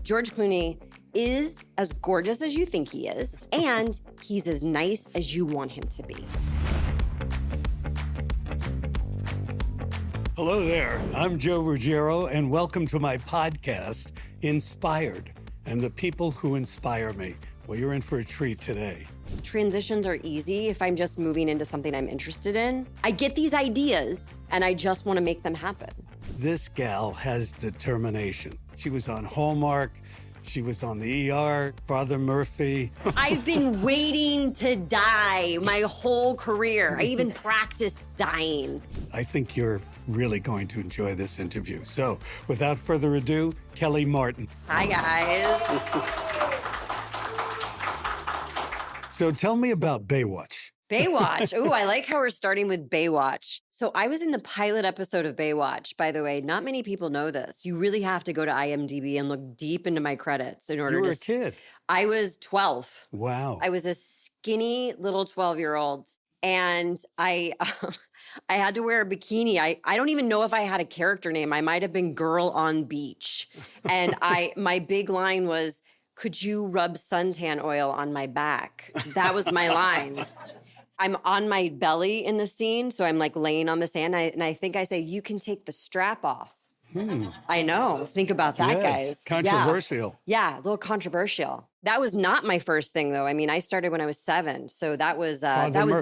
George Clooney is as gorgeous as you think he is, and he's as nice as you want him to be. Hello there. I'm Joe Ruggiero, and welcome to my podcast, Inspired, and the people who inspire me. Well, you're in for a treat today. Transitions are easy if I'm just moving into something I'm interested in. I get these ideas, and I just want to make them happen. This gal has determination. She was on Hallmark. She was on the ER, Father Murphy. I've been waiting to die my whole career. I even practiced dying. I think you're really going to enjoy this interview. So, without further ado, Kellie Martin. Hi, guys. So tell me about Baywatch. Baywatch. Ooh, I like how we're starting with Baywatch. So I was in the pilot episode of Baywatch, by the way. Not many people know this. You really have to go to IMDb and look deep into my credits in order to... You were a kid. I was 12. Wow. I was a skinny little 12-year-old. And I had to wear a bikini. I don't even know if I had a character name. I might have been Girl on Beach. And my big line was, could you rub suntan oil on my back? That was my line. I'm on my belly in the scene, so I'm like laying on the sand, and I think I say, you can take the strap off. I know. Think about that, guys. Controversial. Yeah, a little controversial. That was not my first thing, though. I mean, I started when I was 7, so that was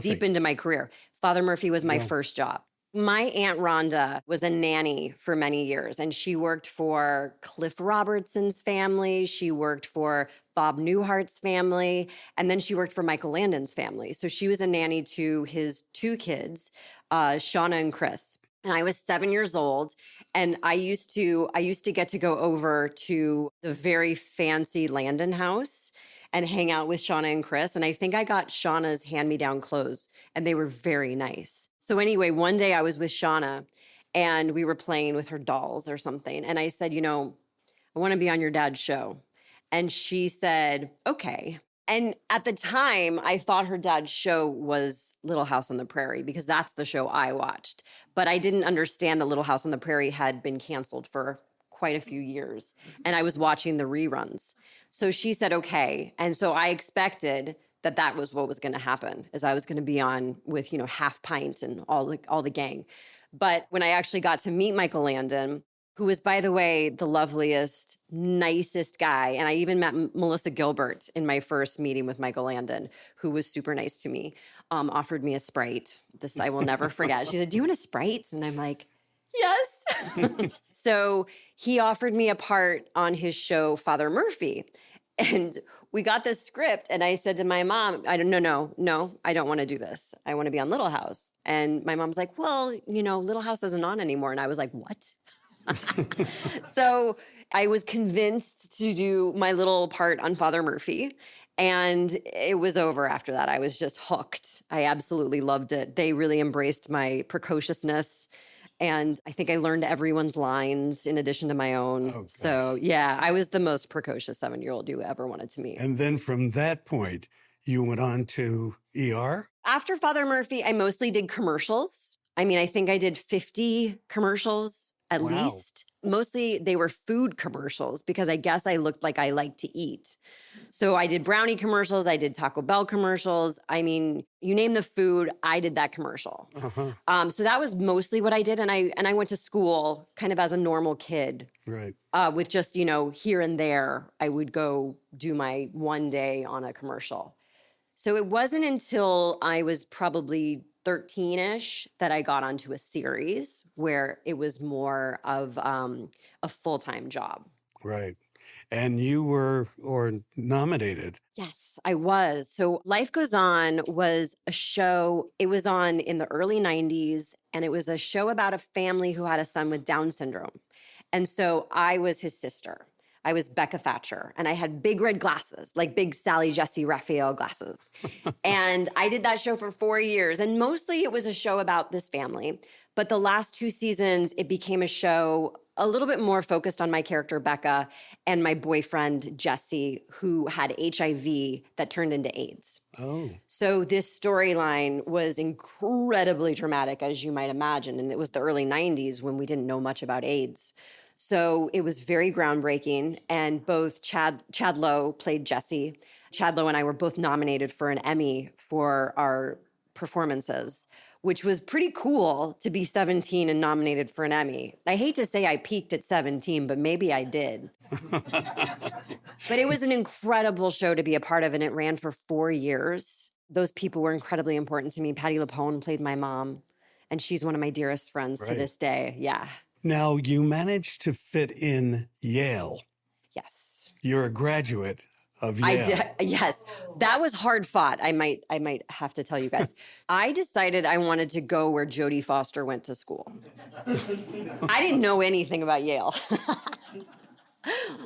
deep into my career. Father Murphy was my first job. My Aunt Rhonda was a nanny for many years, and she worked for Cliff Robertson's family. She worked for Bob Newhart's family, and then she worked for Michael Landon's family. So she was a nanny to his 2 kids, Shauna and Chris. And I was 7 years old, and I used to get to go over to the very fancy Landon house and hang out with Shauna and Chris. And I think I got Shauna's hand-me-down clothes, and they were very nice. So anyway, one day I was with Shauna, and we were playing with her dolls or something. And I said, I want to be on your dad's show. And she said, okay. And at the time, I thought her dad's show was Little House on the Prairie because that's the show I watched. But I didn't understand that Little House on the Prairie had been canceled for quite a few years. And I was watching the reruns. So she said, okay. And so I expected that was what was going to happen, is I was going to be on with, Half Pint and all the gang. But when I actually got to meet Michael Landon, who was, by the way, the loveliest, nicest guy. And I even met Melissa Gilbert in my first meeting with Michael Landon, who was super nice to me, offered me a Sprite. This I will never forget. She said, do you want a Sprite? And I'm like, yes. So he offered me a part on his show, Father Murphy. And we got this script, and I said to my mom, no, I don't want to do this. I want to be on Little House. And my mom's like, well, Little House isn't on anymore. And I was like, what? So I was convinced to do my little part on Father Murphy, and it was over after that. I was just hooked. I absolutely loved it. They really embraced my precociousness, and I think I learned everyone's lines in addition to my own. Oh, so yeah, I was the most precocious 7-year-old you ever wanted to meet. And then from that point, you went on to ER? After Father Murphy, I mostly did commercials. I mean, I think I did 50 commercials at least. Mostly they were food commercials because I guess I looked like I liked to eat. So I did brownie commercials. I did Taco Bell commercials. I mean, you name the food, I did that commercial. So that was mostly what I did. And I went to school kind of as a normal kid. Right. With just, here and there, I would go do my one day on a commercial. So it wasn't until I was probably 13-ish that I got onto a series where it was more of a full-time job. Right. And you were nominated. Yes, I was. So Life Goes On was a show. It was on in the early 90s, and it was a show about a family who had a son with Down syndrome. And so I was his sister. I was Becca Thatcher, and I had big red glasses, like big Sally Jesse Raphael glasses. And I did that show for 4 years, and mostly it was a show about this family. But the last 2 seasons, it became a show a little bit more focused on my character, Becca, and my boyfriend, Jesse, who had HIV that turned into AIDS. Oh. So this storyline was incredibly dramatic, as you might imagine. And it was the early 90s when we didn't know much about AIDS. So it was very groundbreaking. And both Chad Lowe played Jesse. Chad Lowe and I were both nominated for an Emmy for our performances, which was pretty cool to be 17 and nominated for an Emmy. I hate to say I peaked at 17, but maybe I did. But it was an incredible show to be a part of, and it ran for 4 years. Those people were incredibly important to me. Patti LuPone played my mom, and she's one of my dearest friends to this day. Yeah. Now, you managed to fit in Yale. Yes. You're a graduate of Yale. Yes. That was hard fought. I might have to tell you guys. I decided I wanted to go where Jodie Foster went to school. I didn't know anything about Yale.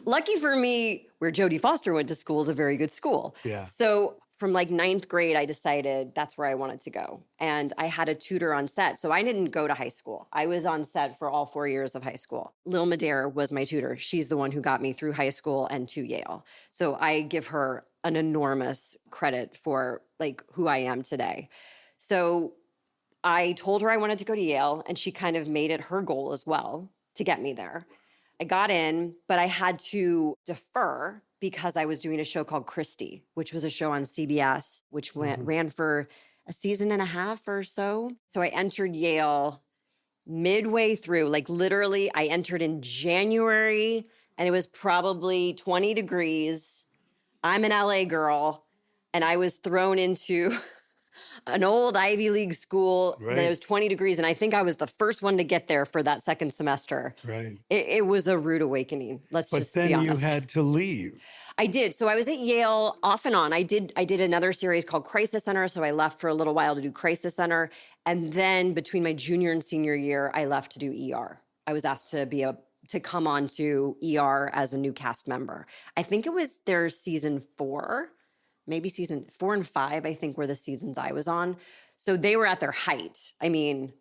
Lucky for me, where Jodie Foster went to school is a very good school. Yeah. So from like 9th grade, I decided that's where I wanted to go. And I had a tutor on set. So I didn't go to high school. I was on set for all 4 years of high school. Lil Madare was my tutor. She's the one who got me through high school and to Yale. So I give her an enormous credit for like who I am today. So I told her I wanted to go to Yale, and she kind of made it her goal as well to get me there. I got in, but I had to defer because I was doing a show called Christie, which was a show on CBS, which ran for a season and a half or so. So I entered Yale midway through, like literally I entered in January, and it was probably 20 degrees. I'm an LA girl, and I was thrown into an old Ivy League school that was 20 degrees. And I think I was the first one to get there for that second semester. Right. It was a rude awakening. Let's just be honest. But then you had to leave. I did. So I was at Yale off and on. I did another series called Crisis Center. So I left for a little while to do Crisis Center. And then between my junior and senior year, I left to do ER. I was asked to come on to ER as a new cast member. I think it was their season 4. Maybe season 4 and 5, I think, were the seasons I was on. So they were at their height. I mean,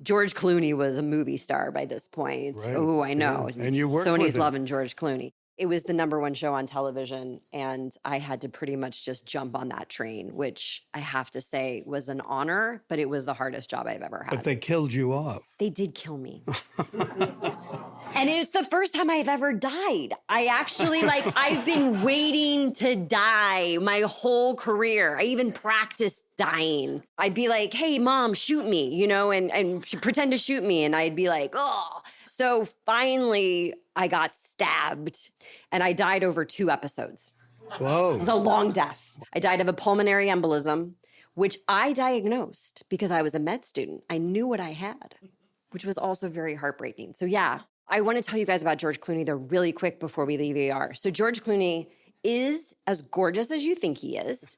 George Clooney was a movie star by this point. Right. Oh, I know. Yeah. And you worked Sony's with him. loving George Clooney. It was the #1 show on television, and I had to pretty much just jump on that train, which I have to say was an honor, but it was the hardest job I've ever had. But they killed you off. They did kill me. And it's the first time I've ever died. I actually, I've been waiting to die my whole career. I even practiced dying. I'd be like, hey, mom, shoot me, and she'd pretend to shoot me. And I'd be like, oh. So finally, I got stabbed, and I died over 2 episodes. Whoa. It was a long death. I died of a pulmonary embolism, which I diagnosed because I was a med student. I knew what I had, which was also very heartbreaking. So yeah, I want to tell you guys about George Clooney, though, really quick before we leave ER. So George Clooney is as gorgeous as you think he is,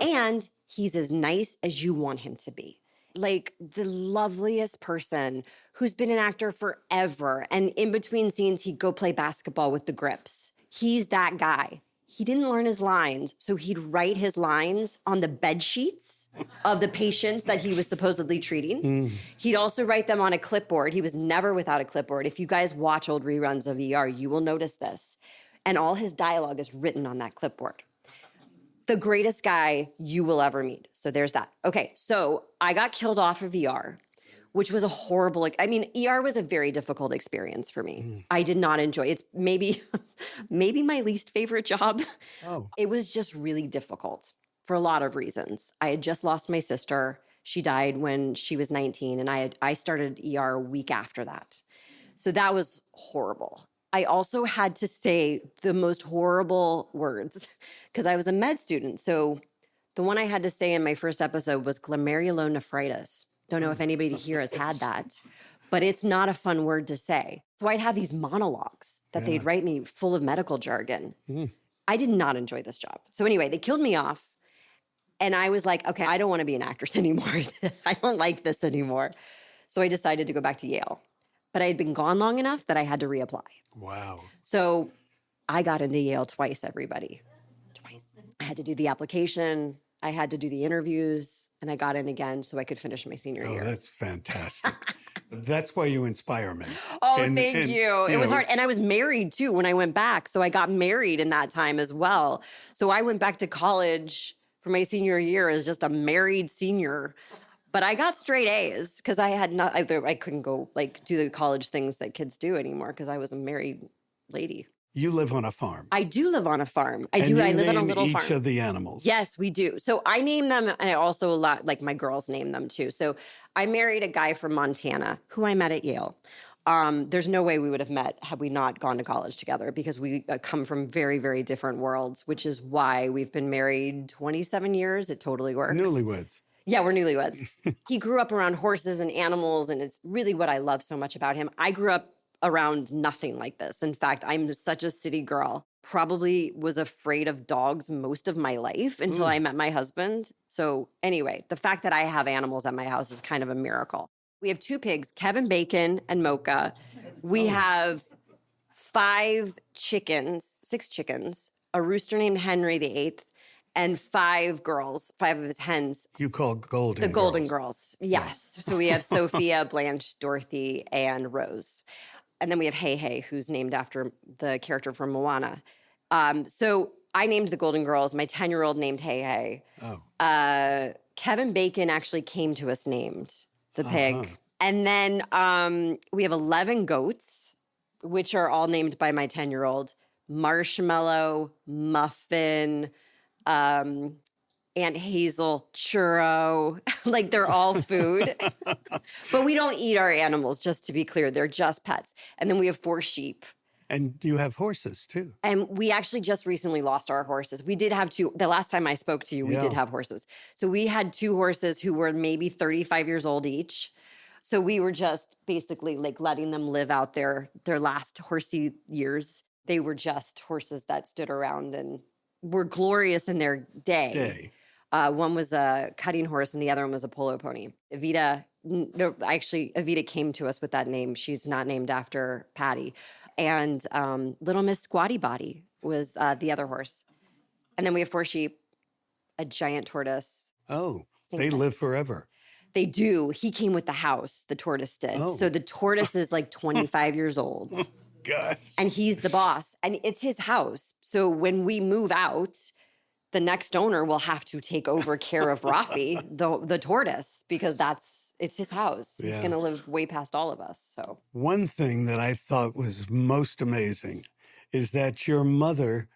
and he's as nice as you want him to be. Like the loveliest person who's been an actor forever. And in between scenes, he'd go play basketball with the Grips. He's that guy. He didn't learn his lines, so he'd write his lines on the bed sheets of the patients that he was supposedly treating. He'd also write them on a clipboard. He was never without a clipboard. If you guys watch old reruns of ER, you will notice this. And all his dialogue is written on that clipboard. The greatest guy you will ever meet. So there's that. Okay, so I got killed off of ER, which was a horrible, ER was a very difficult experience for me. I did not enjoy it. It's maybe my least favorite job. Oh. It was just really difficult for a lot of reasons. I had just lost my sister. She died when she was 19, and I started ER a week after that. So that was horrible. I also had to say the most horrible words because I was a med student. So the one I had to say in my first episode was glomerulonephritis. Don't know if anybody here has had that, but it's not a fun word to say. So I'd have these monologues that they'd write me full of medical jargon. I did not enjoy this job. So anyway, they killed me off, and I was like, okay, I don't want to be an actress anymore. I don't like this anymore. So I decided to go back to Yale. But I had been gone long enough that I had to reapply. Wow. So I got into Yale twice, everybody. Twice. I had to do the application. I had to do the interviews, and I got in again so I could finish my senior year. Oh, that's fantastic. That's why you inspire me. Oh, thank you. It was hard. And I was married too when I went back. So I got married in that time as well. So I went back to college for my senior year as just a married senior. But I got straight A's because I had not, I couldn't go like do the college things that kids do anymore because I was a married lady. You live on a farm. I do live on a farm. I And do. you I live on a name little each farm. of the animals. Yes, we do. So I name them, and I also like my girls name them too. So I married a guy from Montana who I met at Yale. There's no way we would have met had we not gone to college together because we come from very, very different worlds, which is why we've been married 27 years. It totally works. Newlyweds. Yeah, we're newlyweds. He grew up around horses and animals, and it's really what I love so much about him. I grew up around nothing like this. In fact, I'm such a city girl. Probably was afraid of dogs most of my life until I met my husband. So anyway, the fact that I have animals at my house is kind of a miracle. We have 2 pigs, Kevin Bacon and Mocha. We have 6 chickens, a rooster named Henry VIII, and 5 girls, 5 of his hens. You call golden The Golden Girls. Girls, yes. Yeah. So we have Sophia, Blanche, Dorothy, and Rose. And then we have Hey Hey, who's named after the character from Moana. So I named the Golden Girls. My 10-year-old named Hey Hey. Oh. Kevin Bacon actually came to us named the pig. And then we have 11 goats, which are all named by my 10-year-old. Marshmallow, Muffin, Aunt Hazel, Churro. Like they're all food. But we don't eat our animals, just to be clear. They're just pets. And then we have 4 sheep. And you have horses too. And we actually just recently lost our horses. We did have 2. The last time I spoke to you, we did have horses. So we had 2 horses who were maybe 35 years old each. So we were just basically like letting them live out their last horsey years. They were just horses that stood around and were glorious in their day. One was a cutting horse and the other one was a polo pony. Evita came to us with that name. She's not named after Patty. And Little Miss Squatty Body was the other horse. And then we have 4 sheep, a giant tortoise. Oh, they live forever. They do. He came with the house, the tortoise did. Oh. So the tortoise is like 25 years old. Gosh. And he's the boss. And it's his house. So when we move out, the next owner will have to take over care of Rafi, the tortoise, because it's his house. He's going to live way past all of us. So one thing that I thought was most amazing is that your mother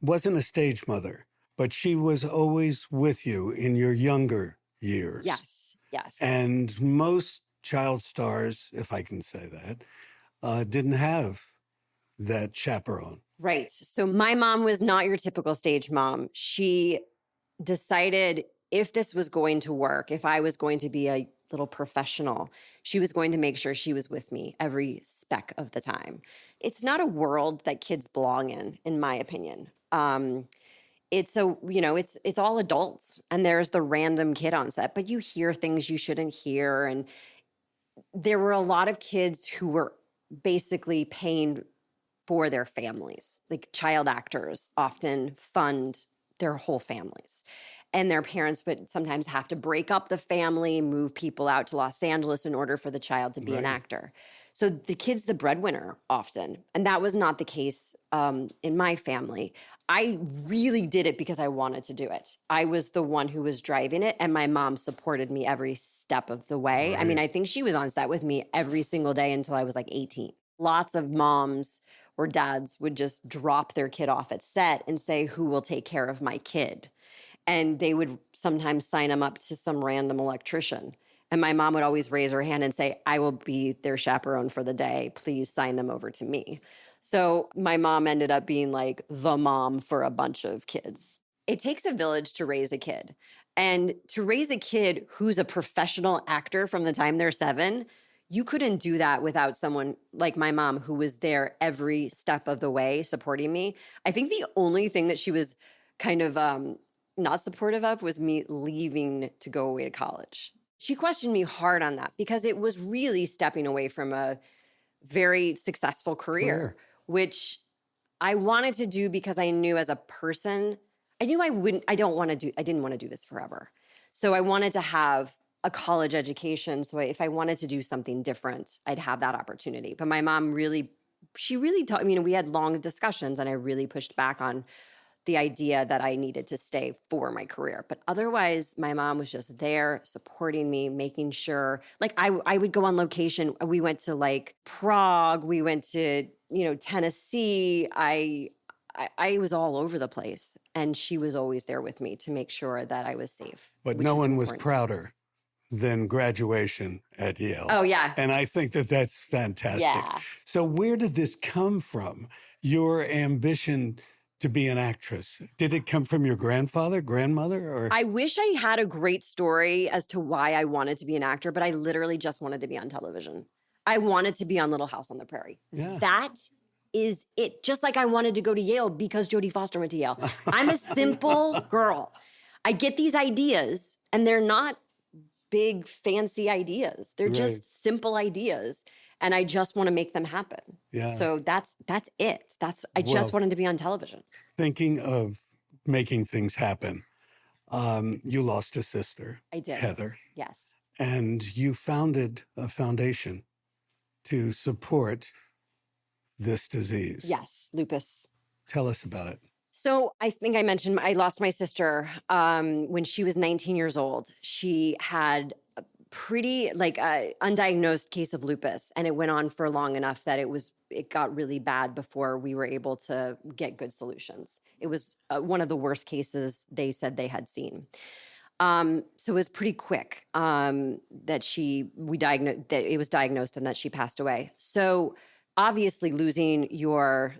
wasn't a stage mother, but she was always with you in your younger years. Yes. And most child stars, if I can say that, didn't have that chaperone. Right. So my mom was not your typical stage mom. She decided if this was going to work, if I was going to be a little professional, she was going to make sure she was with me every speck of the time. It's not a world that kids belong in my opinion. It's all adults and there's the random kid on set, but you hear things you shouldn't hear. And there were a lot of kids who were basically paying for their families. Like child actors often fund their whole families. And their parents would sometimes have to break up the family, move people out to Los Angeles in order for the child to be an actor. So the kid's the breadwinner often. And that was not the case in my family. I really did it because I wanted to do it. I was the one who was driving it, and my mom supported me every step of the way. Right. I mean, I think she was on set with me every single day until I was like 18. Lots of moms or dads would just drop their kid off at set and say, who will take care of my kid? And they would sometimes sign them up to some random electrician. And my mom would always raise her hand and say, I will be their chaperone for the day. Please sign them over to me. So my mom ended up being like the mom for a bunch of kids. It takes a village to raise a kid. And to raise a kid who's a professional actor from the time they're 7, you couldn't do that without someone like my mom who was there every step of the way supporting me. I think the only thing that she was kind of not supportive of was me leaving to go away to college. She questioned me hard on that because it was really stepping away from a very successful career, which I wanted to do because I knew as a person, I didn't want to do this forever. So I wanted to have a college education. So if I wanted to do something different, I'd have that opportunity. But my mom she really taught me, we had long discussions and I really pushed back on the idea that I needed to stay for my career. But otherwise, my mom was just there supporting me, making sure, like I would go on location. We went to like Prague, we went to, Tennessee. I was all over the place, and she was always there with me to make sure that I was safe. But no one was prouder than graduation at Yale. Oh, yeah. And I think that that's fantastic. Yeah. So where did this come from? Your ambition to be an actress? Did it come from your grandfather, grandmother, or? I wish I had a great story as to why I wanted to be an actor, but I literally just wanted to be on television. I wanted to be on Little House on the Prairie. Yeah. That is it. Just like I wanted to go to Yale because Jodie Foster went to Yale. I'm a simple girl. I get these ideas, and they're not big, fancy ideas. They're just simple ideas. And I just want to make them happen. Yeah. So that's it. I just wanted to be on television. Thinking of making things happen, you lost a sister. I did. Heather. Yes. And you founded a foundation to support this disease. Yes, lupus. Tell us about it. So I think I mentioned I lost my sister when she was 19 years old. She had a pretty undiagnosed case of lupus, and it went on for long enough that it got really bad before we were able to get good solutions. It was one of the worst cases they said they had seen. So it was pretty quick that it was diagnosed and that she passed away. So obviously losing your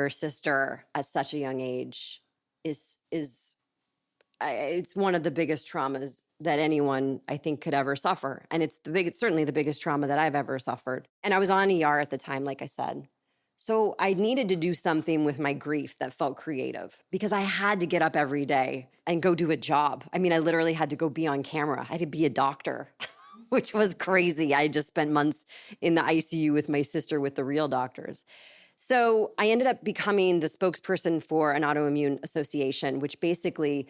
sister at such a young age is it's one of the biggest traumas that anyone I think could ever suffer. And it's certainly the biggest trauma that I've ever suffered. And I was on ER at the time, like I said. So I needed to do something with my grief that felt creative because I had to get up every day and go do a job. I mean, I literally had to go be on camera. I had to be a doctor, which was crazy. I just spent months in the ICU with my sister with the real doctors. So I ended up becoming the spokesperson for an autoimmune association, which basically,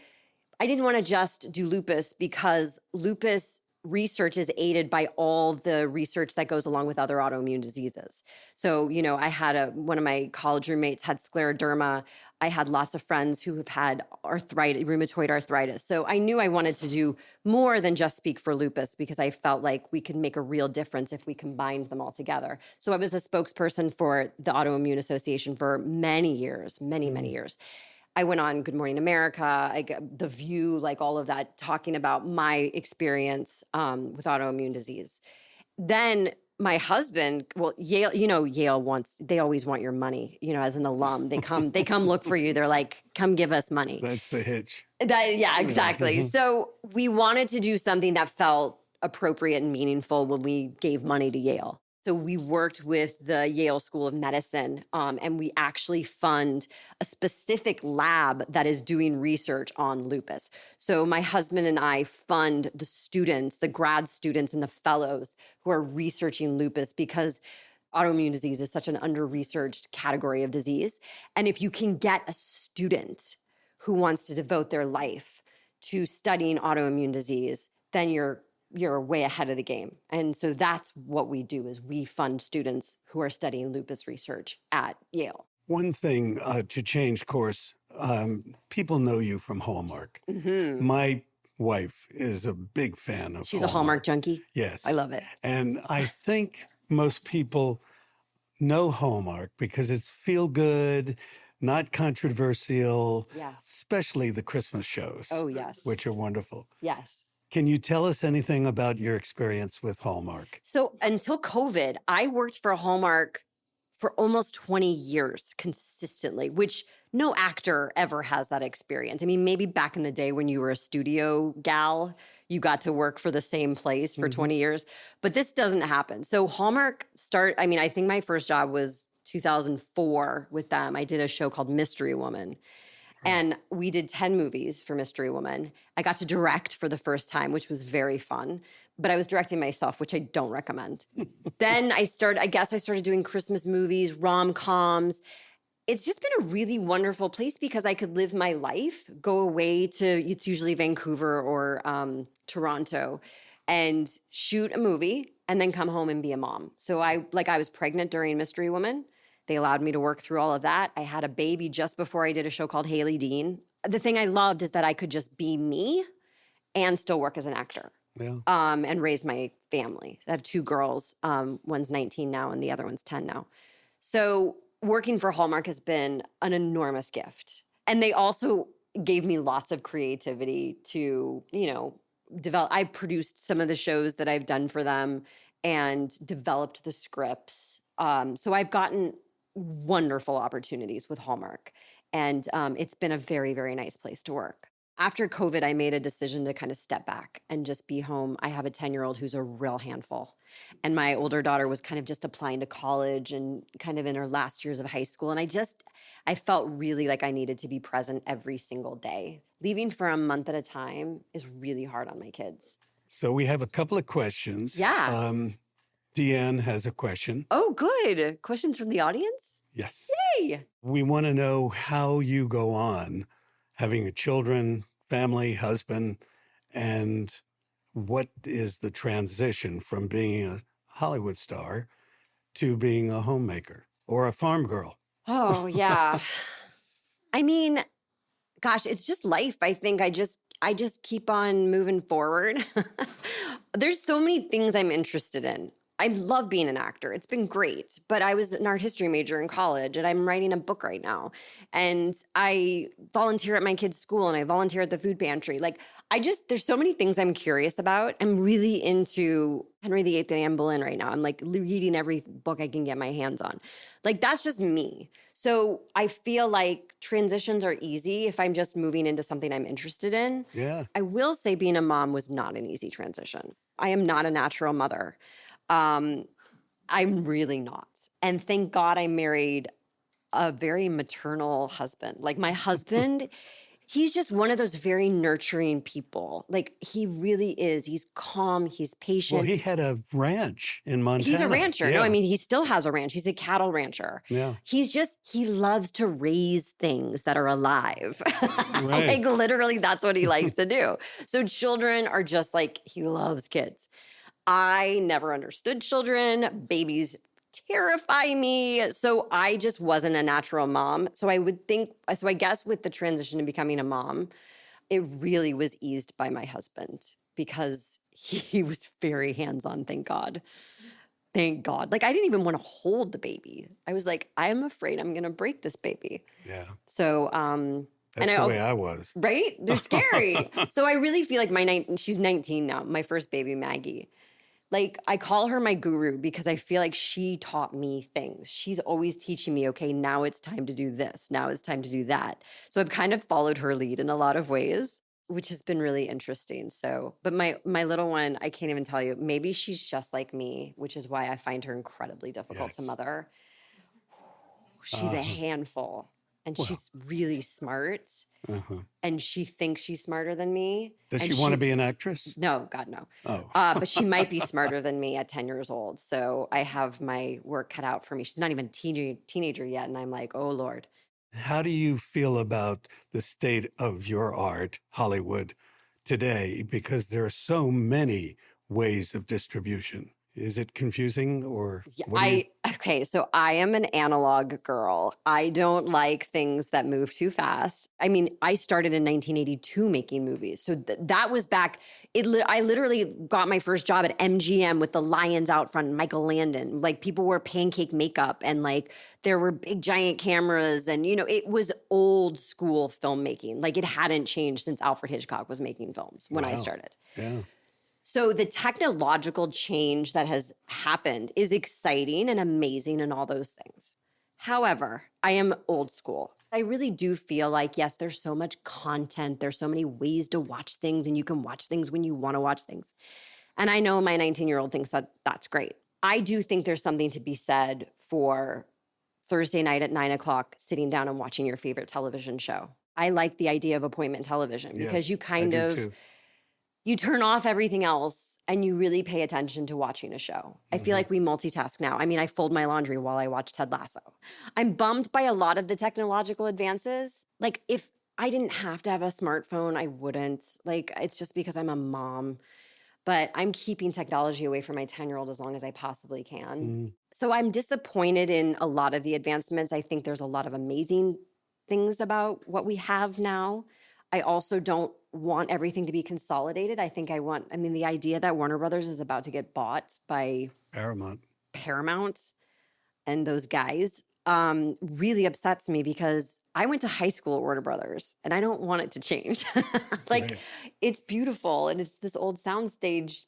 I didn't want to just do lupus because lupus research is aided by all the research that goes along with other autoimmune diseases. So, I had one of my college roommates had scleroderma. I had lots of friends who have had rheumatoid arthritis. So I knew I wanted to do more than just speak for lupus because I felt like we could make a real difference if we combined them all together. So I was a spokesperson for the Autoimmune Association for many years, many years. I went on Good Morning America, The View, like all of that, talking about my experience with autoimmune disease. Then my husband, Yale, Yale they always want your money, as an alum. They come look for you. They're like, come give us money. That's the hitch. Yeah, exactly. So we wanted to do something that felt appropriate and meaningful when we gave money to Yale. So we worked with the Yale School of Medicine, and we actually fund a specific lab that is doing research on lupus. So my husband and I fund the students, the grad students and the fellows who are researching lupus because autoimmune disease is such an under-researched category of disease. And if you can get a student who wants to devote their life to studying autoimmune disease, then you're way ahead of the game. And so that's what we do is we fund students who are studying lupus research at Yale. One thing to change course, people know you from Hallmark. Mm-hmm. My wife is a big fan of She's Hallmark. A Hallmark junkie? Yes. I love it. And I think most people know Hallmark because it's feel good, not controversial, especially the Christmas shows. Oh, yes. Which are wonderful. Yes. Can you tell us anything about your experience with Hallmark? So until COVID, I worked for Hallmark for almost 20 years consistently, which no actor ever has that experience. I mean, maybe back in the day when you were a studio gal, you got to work for the same place for 20 years, but this doesn't happen. So Hallmark I think my first job was 2004 with them. I did a show called Mystery Woman. And we did 10 movies for Mystery Woman. I got to direct for the first time, which was very fun. But I was directing myself, which I don't recommend. Then I started doing Christmas movies, rom-coms. It's just been a really wonderful place because I could live my life, go away it's usually Vancouver or Toronto, and shoot a movie and then come home and be a mom. So I was pregnant during Mystery Woman. They allowed me to work through all of that. I had a baby just before I did a show called Haley Dean. The thing I loved is that I could just be me and still work as an actor. Yeah. And raise my family. I have 2 girls. One's 19 now and the other one's 10 now. So working for Hallmark has been an enormous gift. And they also gave me lots of creativity to, develop. I produced some of the shows that I've done for them and developed the scripts. So I've gotten wonderful opportunities with Hallmark. And it's been a very, very nice place to work. After COVID, I made a decision to kind of step back and just be home. I have a 10-year-old who's a real handful. And my older daughter was kind of just applying to college and kind of in her last years of high school. And I felt really like I needed to be present every single day. Leaving for a month at a time is really hard on my kids. So we have a couple of questions. Yeah. Deanne has a question. Oh, good. Questions from the audience? Yes. Yay. We want to know how you go on having children, family, husband, and what is the transition from being a Hollywood star to being a homemaker or a farm girl? Oh, yeah. I mean, gosh, it's just life. I think I just keep on moving forward. There's so many things I'm interested in. I love being an actor. It's been great. But I was an art history major in college and I'm writing a book right now. And I volunteer at my kids' school and I volunteer at the food pantry. There's so many things I'm curious about. I'm really into Henry VIII and Anne Boleyn right now. I'm reading every book I can get my hands on. That's just me. So I feel like transitions are easy if I'm just moving into something I'm interested in. Yeah. I will say being a mom was not an easy transition. I am not a natural mother. I'm really not. And thank God I married a very maternal husband. My husband, he's just one of those very nurturing people. He really is. He's calm. He's patient. Well, he had a ranch in Montana. He's a rancher. Yeah. No, I mean, he still has a ranch. He's a cattle rancher. Yeah. He loves to raise things that are alive. Right. Literally, that's what he likes to do. So children are just he loves kids. I never understood children. Babies terrify me. So I just wasn't a natural mom. So I guess with the transition to becoming a mom, it really was eased by my husband because he was very hands-on, thank God. Thank God. I didn't even want to hold the baby. I was I'm afraid I'm going to break this baby. Yeah. So, that's the way I was. Right? They're scary. So I really feel she's 19 now, my first baby, Maggie. I call her my guru because I feel like she taught me things. She's always teaching me, okay, now it's time to do this. Now it's time to do that. So I've kind of followed her lead in a lot of ways, which has been really interesting. So, but my little one, I can't even tell you, maybe she's just like me, which is why I find her incredibly difficult to mother. She's a handful. And she's really smart. And she thinks she's smarter than me. Does she want to be an actress? No, God, no. Oh. But she might be smarter than me at 10 years old. So I have my work cut out for me. She's not even a teenager yet. And I'm like, oh, Lord. How do you feel about the state of your art, Hollywood, today? Because there are so many ways of distribution. Is it confusing or? Okay, so I am an analog girl. I don't like things that move too fast. I mean, I started in 1982 making movies. So that was back, I literally got my first job at MGM with the lions out front, Michael Landon. People wore pancake makeup and there were big giant cameras and, it was old school filmmaking. It hadn't changed since Alfred Hitchcock was making films when I started. Yeah. So the technological change that has happened is exciting and amazing and all those things. However, I am old school. I really do feel yes, there's so much content. There's so many ways to watch things and you can watch things when you want to watch things. And I know my 19-year-old thinks that that's great. I do think there's something to be said for Thursday night at 9:00, sitting down and watching your favorite television show. I like the idea of appointment television because you kind of... Too. You turn off everything else and you really pay attention to watching a show. I feel like we multitask now. I mean, I fold my laundry while I watch Ted Lasso. I'm bummed by a lot of the technological advances. If I didn't have to have a smartphone, I wouldn't. It's just because I'm a mom. but I'm keeping technology away from my 10-year-old as long as I possibly can. So I'm disappointed in a lot of the advancements. I think there's a lot of amazing things about what we have now. I also don't want everything to be consolidated. I mean, the idea that Warner Brothers is about to get bought by Paramount and those guys really upsets me, because I went to high school at Warner Brothers and I don't want it to change. Like, it's beautiful. And it's this old soundstage,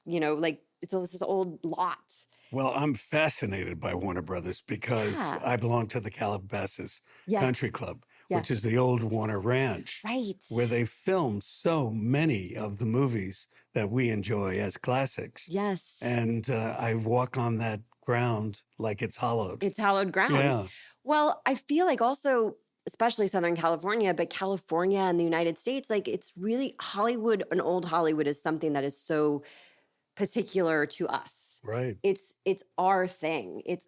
like it's this old lot. Well, I'm fascinated by Warner Brothers because I belong to the Calabasas Country Club, which is the old Warner Ranch, where they filmed so many of the movies that we enjoy as classics. Yes. And I walk on that ground like it's hallowed. It's hallowed ground. Yeah. Well, I feel like also, especially Southern California, but California and the United States, like, it's really Hollywood, and old Hollywood is something that is so particular to us. Right. It's our thing. It's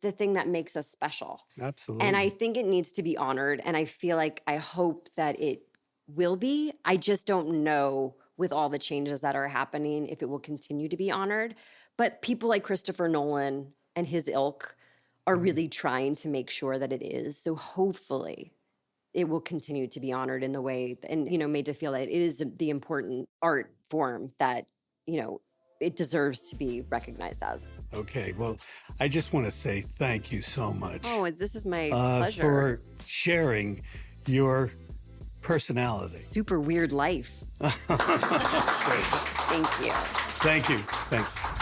the thing that makes us special. Absolutely. And I think it needs to be honored. And I hope that it will be. I just don't know, with all the changes that are happening, if it will continue to be honored. But people like Christopher Nolan and his ilk are really trying to make sure that it is. So hopefully it will continue to be honored in the way, and, made to feel that it is the important art form that, it deserves to be recognized as. Okay. Well, I just want to say thank you so much. Oh, this is my pleasure. For sharing your personality. Super weird life. Thank you. Thank you. Thanks.